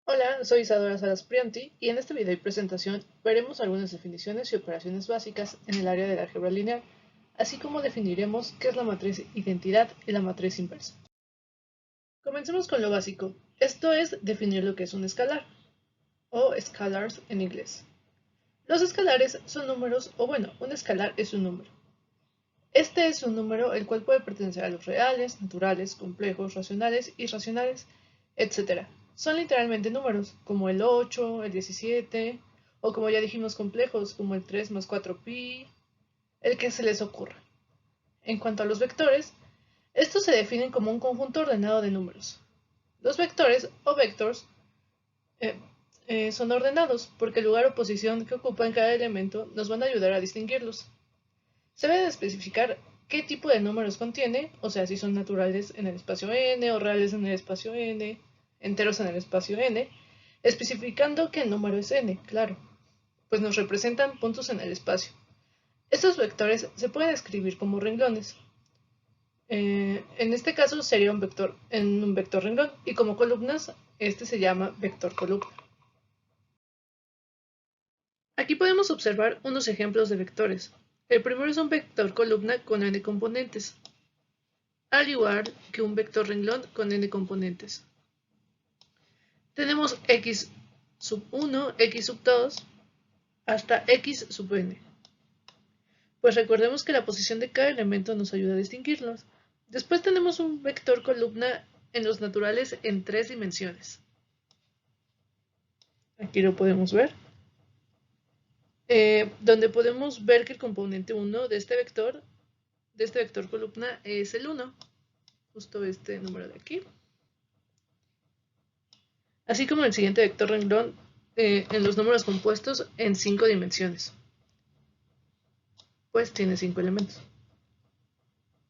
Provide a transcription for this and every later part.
Hola, soy Isadora Salas Prianti y en este video y presentación veremos algunas definiciones y operaciones básicas en el área del álgebra lineal, así como definiremos qué es la matriz identidad y la matriz inversa. Comencemos con lo básico, esto es definir lo que es un escalar, o scalars en inglés. Los escalares son números, o bueno, un escalar es un número. Este es un número el cual puede pertenecer a los reales, naturales, complejos, racionales, irracionales, etc. Son literalmente números, como el 8, el 17, o como ya dijimos complejos, como el 3 más 4pi, el que se les ocurra. En cuanto a los vectores, estos se definen como un conjunto ordenado de números. Los vectores, o vectors, eh, son ordenados, porque el lugar o posición que ocupan cada elemento nos van a ayudar a distinguirlos. Se debe de especificar qué tipo de números contiene, o sea, si son naturales en el espacio n o reales en el espacio n, enteros en el espacio n, especificando qué número es n, claro, pues nos representan puntos en el espacio. Estos vectores se pueden escribir como renglones. En este caso sería un vector renglón y como columnas este se llama vector columna. Aquí podemos observar unos ejemplos de vectores. El primero es un vector columna con n componentes, al igual que un vector renglón con n componentes. Tenemos x sub 1, x sub 2, hasta x sub n. Pues recordemos que la posición de cada elemento nos ayuda a distinguirlos. Después tenemos un vector columna en los naturales en 3 dimensiones. Aquí lo podemos ver. Donde podemos ver que el componente 1 de este vector columna, es el 1. Justo este número de aquí. Así como el siguiente vector renglón en los números compuestos en 5 dimensiones. Pues tiene 5 elementos.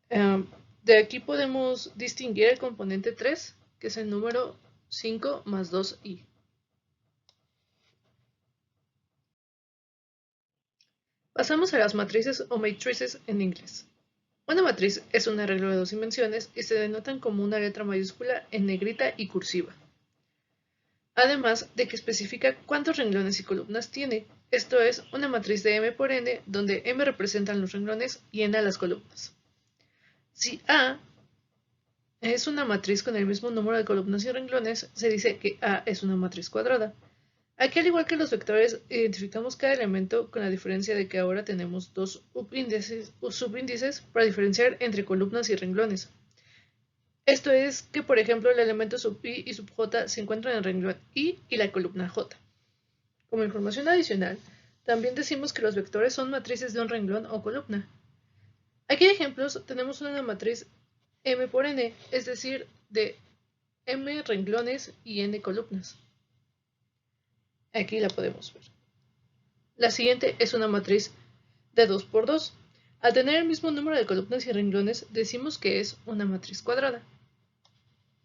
De aquí podemos distinguir el componente 3, que es el número 5 más 2i. Pasamos a las matrices o matrices en inglés. Una matriz es un arreglo de 2 dimensiones y se denotan como una letra mayúscula en negrita y cursiva. Además de que especifica cuántos renglones y columnas tiene. Esto es una matriz de m por n, donde m representan los renglones y n las columnas. Si A es una matriz con el mismo número de columnas y renglones, se dice que A es una matriz cuadrada. Aquí, al igual que los vectores, identificamos cada elemento con la diferencia de que ahora tenemos dos subíndices para diferenciar entre columnas y renglones. Esto es que, por ejemplo, el elemento sub i y sub j se encuentran en el renglón i y la columna j. Como información adicional, también decimos que los vectores son matrices de un renglón o columna. Aquí de ejemplos tenemos una matriz m por n, es decir, de m renglones y n columnas. Aquí la podemos ver. La siguiente es una matriz de 2 por 2. Al tener el mismo número de columnas y renglones, decimos que es una matriz cuadrada.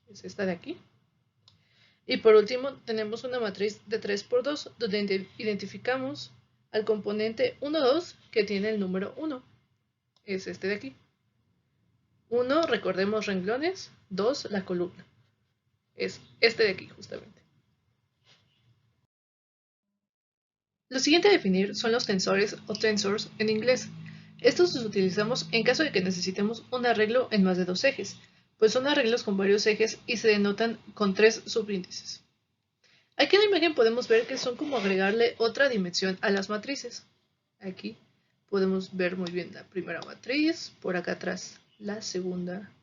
Es esta de aquí. Y por último, tenemos una matriz de 3 por 2, donde identificamos al componente 1, 2, que tiene el número 1. Es este de aquí. 1, recordemos renglones, 2, la columna. Es este de aquí, justamente. Lo siguiente a definir son los tensores o tensors en inglés. Estos los utilizamos en caso de que necesitemos un arreglo en más de dos ejes, pues son arreglos con varios ejes y se denotan con 3 subíndices. Aquí en la imagen podemos ver que son como agregarle otra dimensión a las matrices. Aquí podemos ver muy bien la primera matriz, por acá atrás la segunda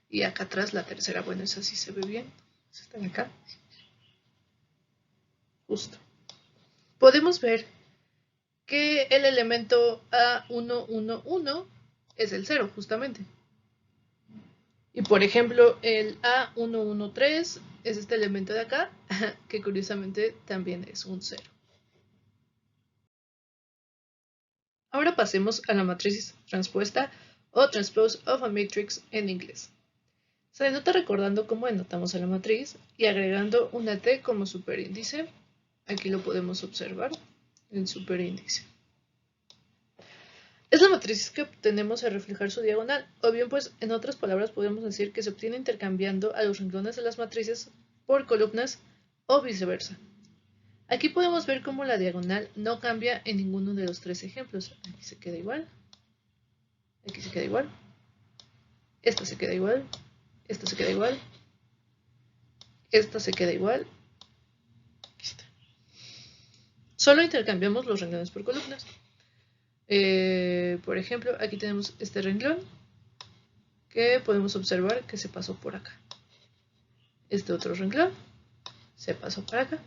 y acá atrás la tercera. Bueno, esa sí se ve bien. Están acá. Justo. Podemos ver que el elemento A111 es el 0, justamente. Y por ejemplo, el A113 es este elemento de acá, que curiosamente también es un 0. Ahora pasemos a la matriz transpuesta o transpose of a matrix en inglés. Se denota recordando cómo denotamos a la matriz y agregando una T como superíndice. Aquí lo podemos observar, el superíndice. Es la matriz que obtenemos al reflejar su diagonal, o bien pues en otras palabras podemos decir que se obtiene intercambiando a los renglones de las matrices por columnas o viceversa. Aquí podemos ver cómo la diagonal no cambia en ninguno de los tres ejemplos. Aquí se queda igual, aquí se queda igual, esta se queda igual, esta se queda igual, esta se queda igual. Aquí está. Solo intercambiamos los renglones por columnas. Por ejemplo, aquí tenemos este renglón que podemos observar que se pasó por acá. Este otro renglón se pasó por acá.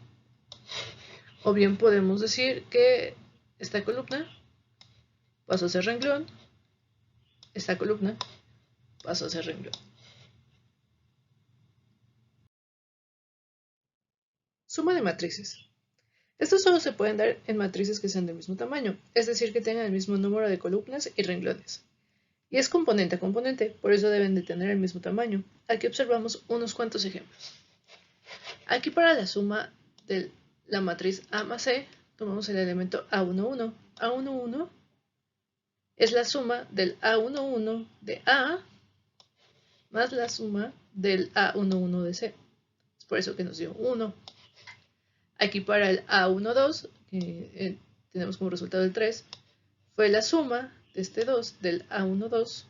O bien podemos decir que esta columna pasó a ser renglón, esta columna pasó a ser renglón. Suma de matrices. Estos solo se pueden dar en matrices que sean del mismo tamaño, es decir, que tengan el mismo número de columnas y renglones. Y es componente a componente, por eso deben de tener el mismo tamaño. Aquí observamos unos cuantos ejemplos. Aquí para la suma de la matriz A más C, tomamos el elemento A11. A11 es la suma del A11 de A más la suma del A11 de C. Es por eso que nos dio 1. Aquí para el A12, que tenemos como resultado el 3, fue la suma de este 2 del A12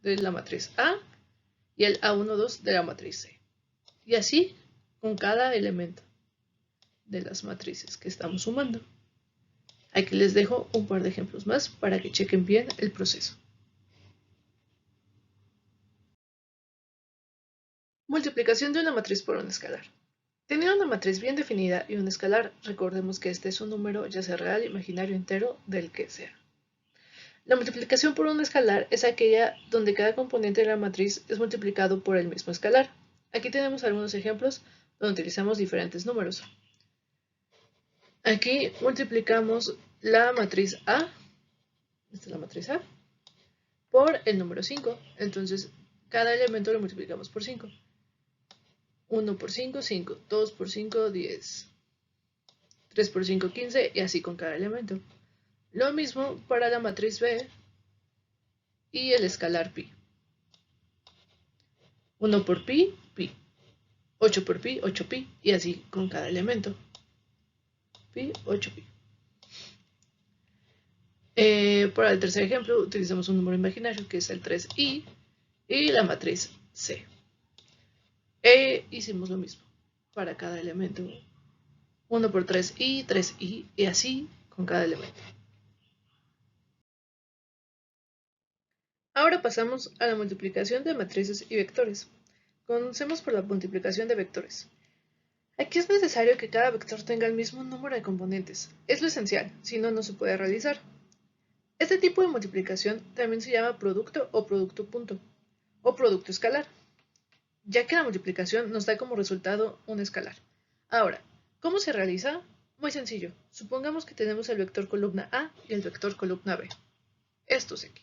de la matriz A y el A12 de la matriz C. Y así con cada elemento de las matrices que estamos sumando. Aquí les dejo un par de ejemplos más para que chequen bien el proceso. Multiplicación de una matriz por un escalar. Teniendo una matriz bien definida y un escalar, recordemos que este es un número, ya sea real, imaginario, entero, del que sea. La multiplicación por un escalar es aquella donde cada componente de la matriz es multiplicado por el mismo escalar. Aquí tenemos algunos ejemplos donde utilizamos diferentes números. Aquí multiplicamos la matriz A, esta es la matriz A, por el número 5. Entonces, cada elemento lo multiplicamos por 5. 1 por 5, 5. 2 por 5, 10. 3 por 5, 15 y así con cada elemento. Lo mismo para la matriz B y el escalar pi. 1 por pi, pi. 8 por pi, 8pi y así con cada elemento. Pi, 8pi. Para el tercer ejemplo utilizamos un número imaginario que es el 3i y la matriz C. Hicimos lo mismo para cada elemento. 1 por 3i, 3i y así con cada elemento. Ahora pasamos a la multiplicación de matrices y vectores. Comencemos por la multiplicación de vectores. Aquí es necesario que cada vector tenga el mismo número de componentes. Es lo esencial, si no, no se puede realizar. Este tipo de multiplicación también se llama producto o producto punto, o producto escalar, ya que la multiplicación nos da como resultado un escalar. Ahora, ¿cómo se realiza? Muy sencillo. Supongamos que tenemos el vector columna A y el vector columna B. Estos aquí.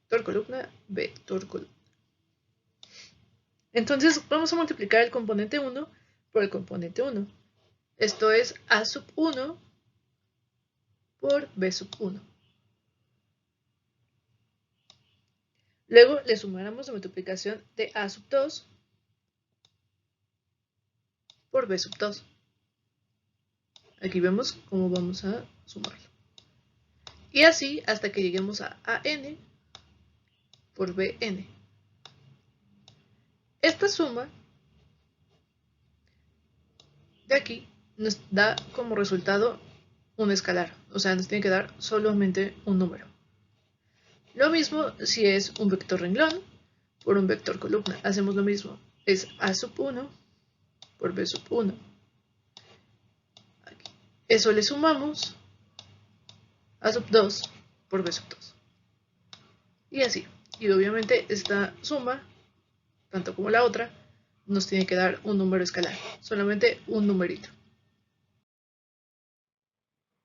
Vector columna, vector columna. Entonces vamos a multiplicar el componente 1 por el componente 1. Esto es A sub 1 por B sub 1. Luego le sumaremos la multiplicación de A sub 2 por B sub 2. Aquí vemos cómo vamos a sumarlo. Y así hasta que lleguemos a AN por BN. Esta suma de aquí nos da como resultado un escalar, o sea, nos tiene que dar solamente un número. Lo mismo si es un vector renglón por un vector columna. Hacemos lo mismo, es A sub 1 por B sub 1. Aquí. Eso le sumamos A sub 2 por B sub 2. Y así. Y obviamente esta suma, tanto como la otra, nos tiene que dar un número escalar, solamente un numerito.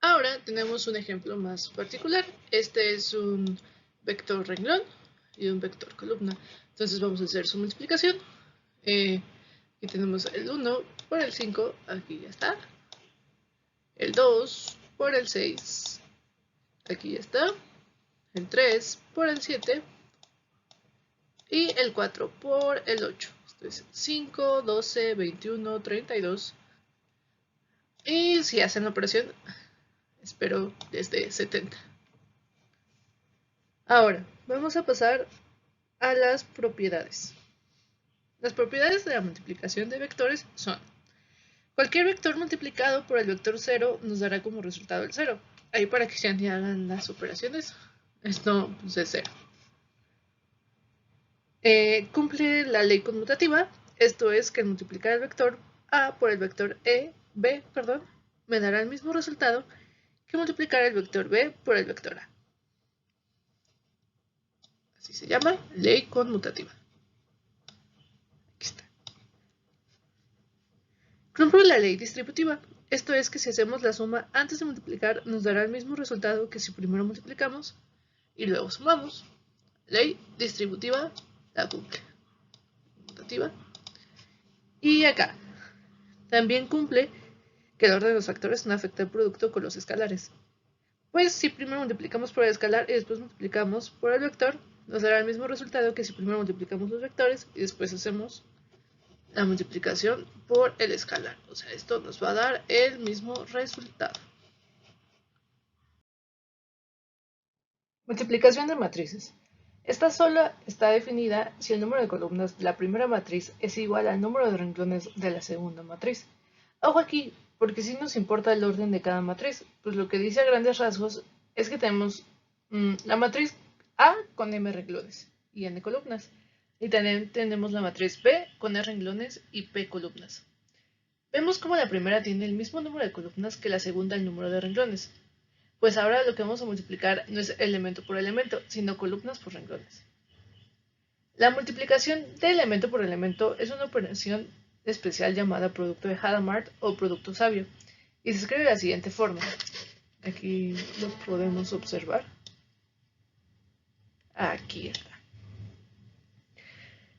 Ahora tenemos un ejemplo más particular. Este es un vector renglón y un vector columna. Entonces vamos a hacer su multiplicación. Aquí tenemos el 1 por el 5, aquí ya está. El 2 por el 6, aquí ya está. El 3 por el 7 y el 4 por el 8. Entonces 5, 12, 21, 32. Y si hacen la operación, espero desde 70. Ahora, vamos a pasar a las propiedades. Las propiedades de la multiplicación de vectores son: cualquier vector multiplicado por el vector 0 nos dará como resultado el 0. Ahí para que ya ni hagan las operaciones, esto pues, es 0. Cumple la ley conmutativa, esto es que al multiplicar el vector a por el vector b, me dará el mismo resultado que multiplicar el vector b por el vector a. Así se llama, ley conmutativa. Aquí está. Cumple la ley distributiva, esto es que si hacemos la suma antes de multiplicar nos dará el mismo resultado que si primero multiplicamos y luego sumamos. Ley distributiva la cumple. Conmutativa. Y acá también cumple que el orden de los factores no afecta el producto con los escalares. Pues si primero multiplicamos por el escalar y después multiplicamos por el vector, nos dará el mismo resultado que si primero multiplicamos los vectores y después hacemos la multiplicación por el escalar. O sea, esto nos va a dar el mismo resultado. Multiplicación de matrices. Esta sola está definida si el número de columnas de la primera matriz es igual al número de renglones de la segunda matriz. Ojo aquí, porque sí nos importa el orden de cada matriz, pues lo que dice a grandes rasgos es que tenemos la matriz A con m renglones y n columnas, y también tenemos la matriz B con n renglones y p columnas. Vemos como la primera tiene el mismo número de columnas que la segunda el número de renglones. Pues ahora lo que vamos a multiplicar no es elemento por elemento, sino columnas por renglones. La multiplicación de elemento por elemento es una operación especial llamada producto de Hadamard o producto sabio, y se escribe de la siguiente forma. Aquí lo podemos observar. Aquí está.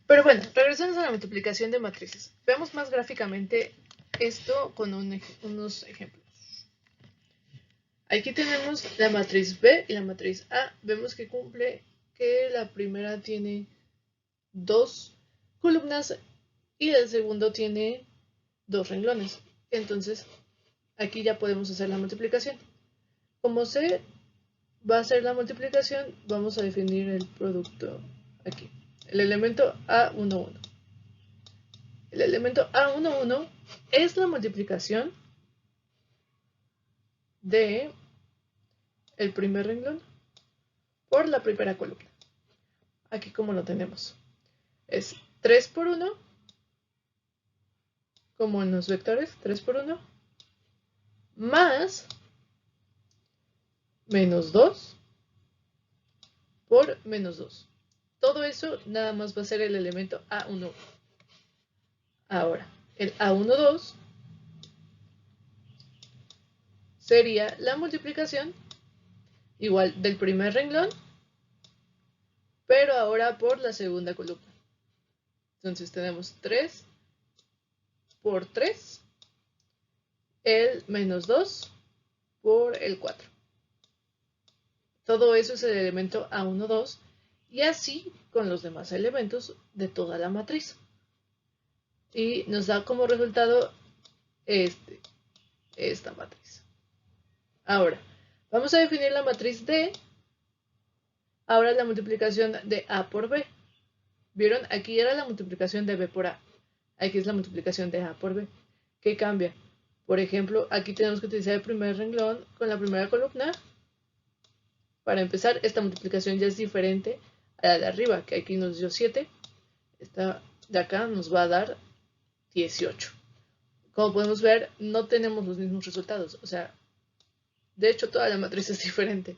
Pero bueno, regresemos a la multiplicación de matrices. Veamos más gráficamente esto con unos ejemplos. Aquí tenemos la matriz B y la matriz A. Vemos que cumple que la primera tiene 2 columnas y el segundo tiene 2 renglones. Entonces, aquí ya podemos hacer la multiplicación. Como C va a ser la multiplicación, vamos a definir el producto aquí. El elemento A11. El elemento A11 es la multiplicación de el primer renglón por la primera columna. Aquí como lo tenemos. Es 3 por 1, como en los vectores, 3 por 1, más menos 2 por menos 2. Todo eso nada más va a ser el elemento A11. Ahora, el A12 sería la multiplicación igual del primer renglón, pero ahora por la segunda columna. Entonces tenemos 3 por 3, el menos 2 por el 4. Todo eso es el elemento A12 y así con los demás elementos de toda la matriz. Y nos da como resultado esta matriz. Ahora, vamos a definir la matriz D. Ahora la multiplicación de A por B. ¿Vieron? Aquí era la multiplicación de B por A. Aquí es la multiplicación de A por B. ¿Qué cambia? Por ejemplo, aquí tenemos que utilizar el primer renglón con la primera columna. Para empezar, esta multiplicación ya es diferente a la de arriba, que aquí nos dio 7. Esta de acá nos va a dar 18. Como podemos ver, no tenemos los mismos resultados. O sea, de hecho, toda la matriz es diferente.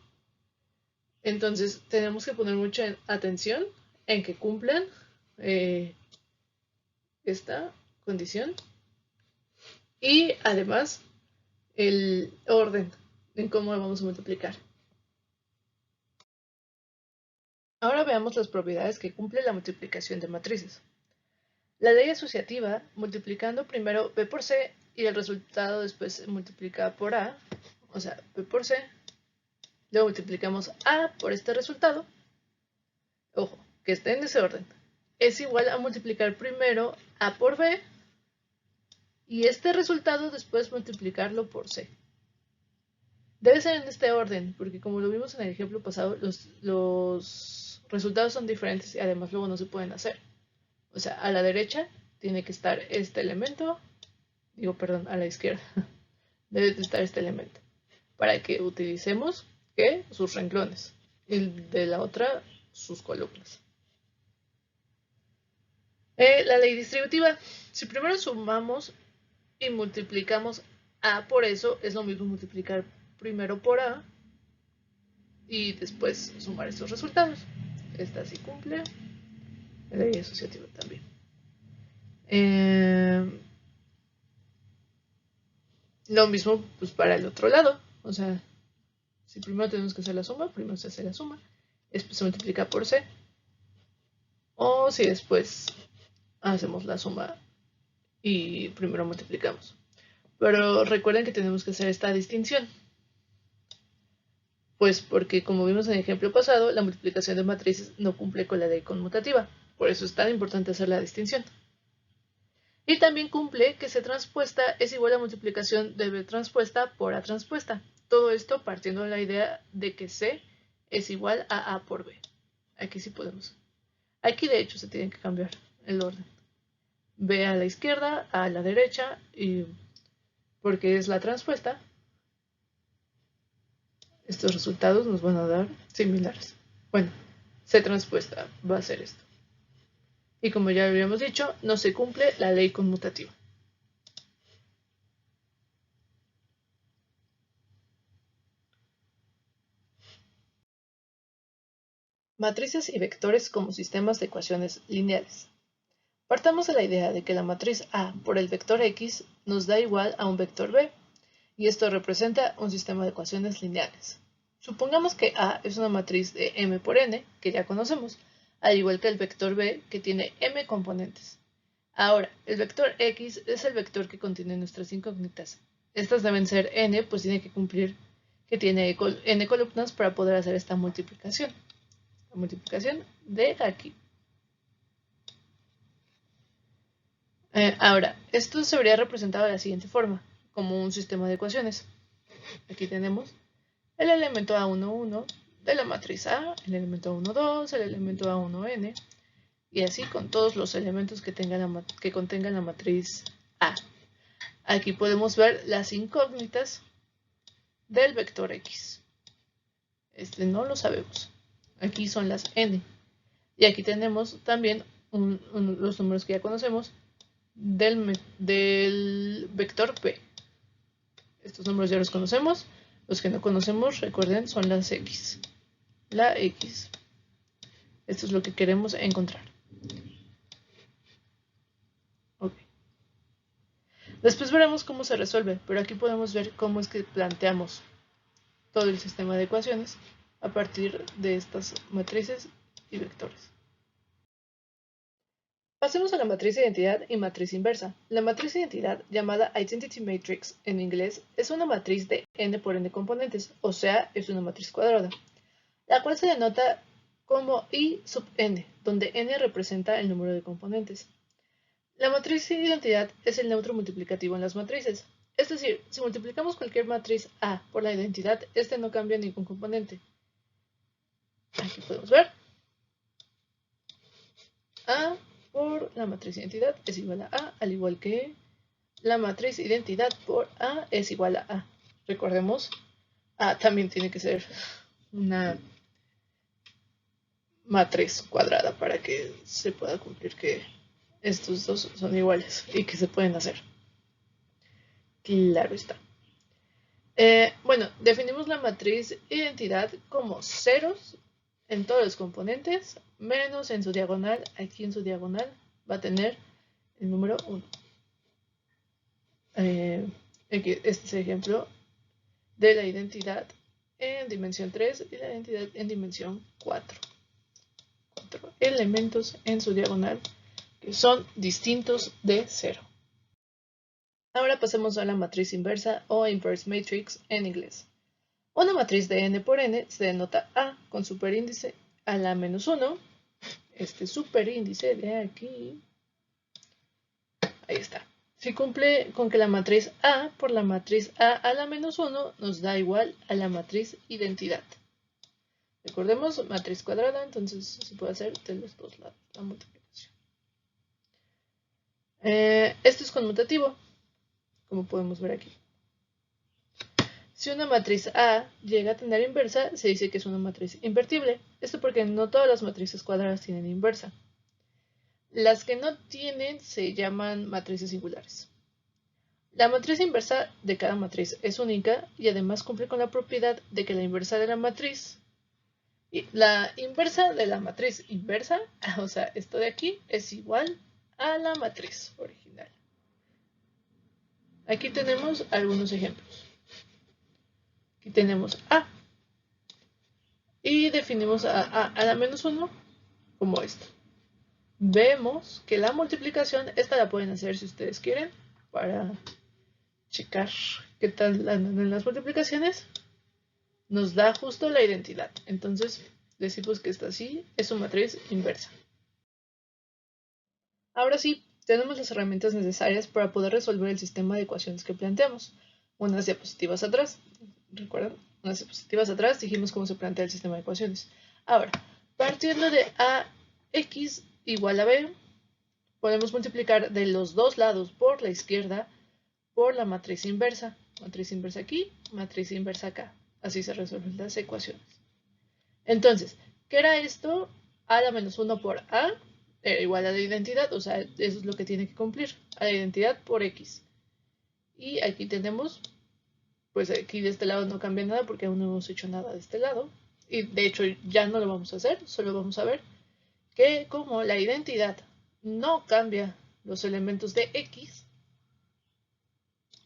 Entonces, tenemos que poner mucha atención en que cumplan esta condición. Y además, el orden en cómo lo vamos a multiplicar. Ahora veamos las propiedades que cumple la multiplicación de matrices. La ley asociativa, multiplicando primero B por C y el resultado después se multiplica por A, o sea, B por C, luego multiplicamos A por este resultado, ojo, que esté en ese orden, es igual a multiplicar primero A por B y este resultado después multiplicarlo por C. Debe ser en este orden, porque como lo vimos en el ejemplo pasado, los resultados son diferentes y además luego no se pueden hacer. O sea, a la derecha tiene que estar este elemento, a la izquierda debe de estar este elemento, para que utilicemos sus renglones y de la otra sus columnas. La ley distributiva. Si primero sumamos y multiplicamos A por eso, es lo mismo multiplicar primero por A y después sumar estos resultados. Esta sí cumple. La ley asociativa también. Lo mismo pues para el otro lado. O sea, si primero tenemos que hacer la suma, primero se hace la suma. Después se multiplica por C. O si después hacemos la suma y primero multiplicamos. Pero recuerden que tenemos que hacer esta distinción. Pues porque, como vimos en el ejemplo pasado, la multiplicación de matrices no cumple con la ley conmutativa. Por eso es tan importante hacer la distinción. Y también cumple que C transpuesta es igual a multiplicación de B transpuesta por A transpuesta. Todo esto partiendo de la idea de que C es igual a A por B. Aquí sí podemos. Aquí de hecho se tiene que cambiar el orden. B a la izquierda, A a la derecha, y porque es la transpuesta, estos resultados nos van a dar similares. Bueno, C transpuesta va a ser esto. Y como ya habíamos dicho, no se cumple la ley conmutativa. Matrices y vectores como sistemas de ecuaciones lineales. Partamos de la idea de que la matriz A por el vector X nos da igual a un vector B, y esto representa un sistema de ecuaciones lineales. Supongamos que A es una matriz de M por N, que ya conocemos, al igual que el vector B, que tiene M componentes. Ahora, el vector X es el vector que contiene nuestras incógnitas. Estas deben ser N, pues tiene que cumplir que tiene N columnas para poder hacer esta multiplicación. La multiplicación de aquí. Ahora, esto se vería representado de la siguiente forma, como un sistema de ecuaciones. Aquí tenemos el elemento A11 de la matriz A, el elemento A12, el elemento A1n, y así con todos los elementos que contengan la matriz A. Aquí podemos ver las incógnitas del vector X. Este no lo sabemos. Aquí son las n. Y aquí tenemos también los números que ya conocemos del vector P. Estos números ya los conocemos. Los que no conocemos, recuerden, son las X. La X. Esto es lo que queremos encontrar. Okay. Después veremos cómo se resuelve, pero aquí podemos ver cómo es que planteamos todo el sistema de ecuaciones a partir de estas matrices y vectores. Pasemos a la matriz de identidad y matriz inversa. La matriz de identidad, llamada Identity Matrix en inglés, es una matriz de n por n componentes, o sea, es una matriz cuadrada, la cual se denota como I sub n, donde n representa el número de componentes. La matriz de identidad es el neutro multiplicativo en las matrices. Es decir, si multiplicamos cualquier matriz A por la identidad, este no cambia ningún componente. Aquí podemos ver. A por la matriz identidad es igual a A, al igual que la matriz identidad por A es igual a A. Recordemos, A también tiene que ser una matriz cuadrada para que se pueda cumplir que estos dos son iguales y que se pueden hacer. Claro está. Bueno, definimos la matriz identidad como ceros en todos los componentes, menos en su diagonal. Aquí en su diagonal va a tener el número 1. Este es el ejemplo de la identidad en dimensión 3 y la identidad en dimensión 4. 4 elementos en su diagonal que son distintos de 0. Ahora pasemos a la matriz inversa o inverse matrix en inglés. Una matriz de n por n se denota A con superíndice a la menos 1, este superíndice de aquí, ahí está. Si cumple con que la matriz A por la matriz A la menos 1 nos da igual a la matriz identidad. Recordemos, matriz cuadrada, entonces se puede hacer de los dos lados la multiplicación. Esto es conmutativo, como podemos ver aquí. Si una matriz A llega a tener inversa, se dice que es una matriz invertible. Esto porque no todas las matrices cuadradas tienen inversa. Las que no tienen se llaman matrices singulares. La matriz inversa de cada matriz es única y además cumple con la propiedad de que la inversa de la matriz inversa, o sea, esto de aquí, es igual a la matriz original. Aquí tenemos algunos ejemplos. Aquí tenemos A. Y definimos a la menos 1 como esto. Vemos que la multiplicación, esta la pueden hacer si ustedes quieren, para checar qué tal andan en las multiplicaciones. Nos da justo la identidad. Entonces decimos que esta sí es su matriz inversa. Ahora sí, tenemos las herramientas necesarias para poder resolver el sistema de ecuaciones que planteamos. Unas diapositivas atrás, ¿recuerdan? Unas diapositivas atrás dijimos cómo se plantea el sistema de ecuaciones. Ahora, partiendo de AX igual a B, podemos multiplicar de los dos lados por la izquierda por la matriz inversa. Matriz inversa aquí, matriz inversa acá. Así se resuelven las ecuaciones. Entonces, ¿qué era esto? A la menos 1 por A igual a la identidad, o sea, eso es lo que tiene que cumplir, a la identidad por X. Y aquí tenemos, pues aquí de este lado no cambia nada porque aún no hemos hecho nada de este lado. Y de hecho ya no lo vamos a hacer, solo vamos a ver que como la identidad no cambia los elementos de X,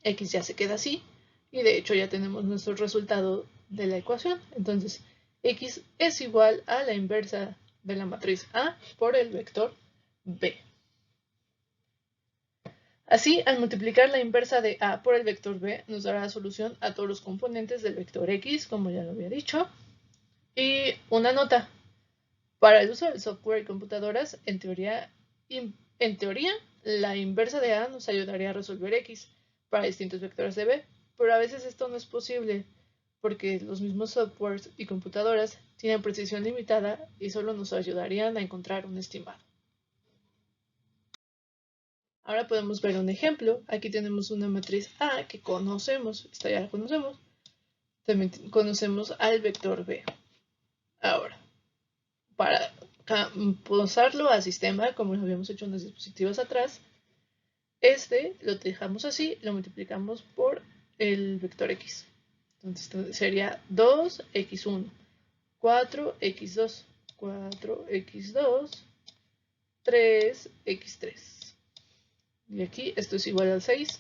X ya se queda así. Y de hecho ya tenemos nuestro resultado de la ecuación. Entonces, X es igual a la inversa de la matriz A por el vector B. Así, al multiplicar la inversa de A por el vector B, nos dará la solución a todos los componentes del vector X, como ya lo había dicho. Y una nota. Para el uso del software y computadoras, en teoría, la inversa de A nos ayudaría a resolver X para distintos vectores de B, pero a veces esto no es posible porque los mismos softwares y computadoras tienen precisión limitada y solo nos ayudarían a encontrar un estimado. Ahora podemos ver un ejemplo. Aquí tenemos una matriz A que conocemos, esta ya la conocemos. También conocemos al vector B. Ahora, para pasarlo al sistema, como lo habíamos hecho en las diapositivas atrás, este lo dejamos así, lo multiplicamos por el vector X. Entonces sería 2x1, 4x2, 4x2, 3x3. Y aquí esto es igual al 6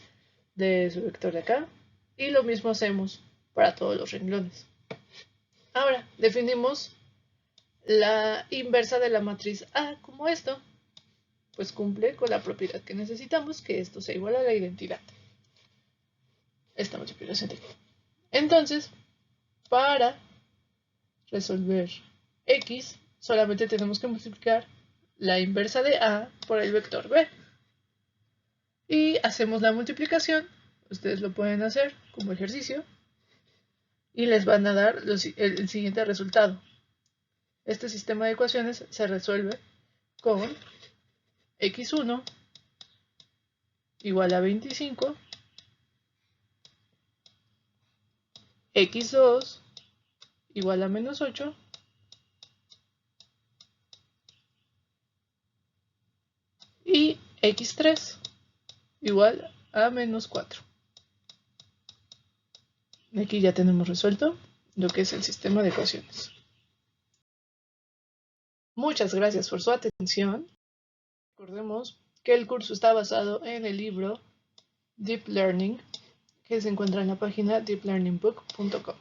de su vector de acá. Y lo mismo hacemos para todos los renglones. Ahora definimos la inversa de la matriz A como esto. Pues cumple con la propiedad que necesitamos, que esto sea igual a la identidad. Esta multiplicación de aquí. Entonces, para resolver X, solamente tenemos que multiplicar la inversa de A por el vector B. Y hacemos la multiplicación, ustedes lo pueden hacer como ejercicio, y les van a dar el siguiente resultado. Este sistema de ecuaciones se resuelve con x1 igual a 25, x2 igual a menos 8, y x3 igual a menos 4. Aquí ya tenemos resuelto lo que es el sistema de ecuaciones. Muchas gracias por su atención. Recordemos que el curso está basado en el libro Deep Learning, que se encuentra en la página deeplearningbook.com.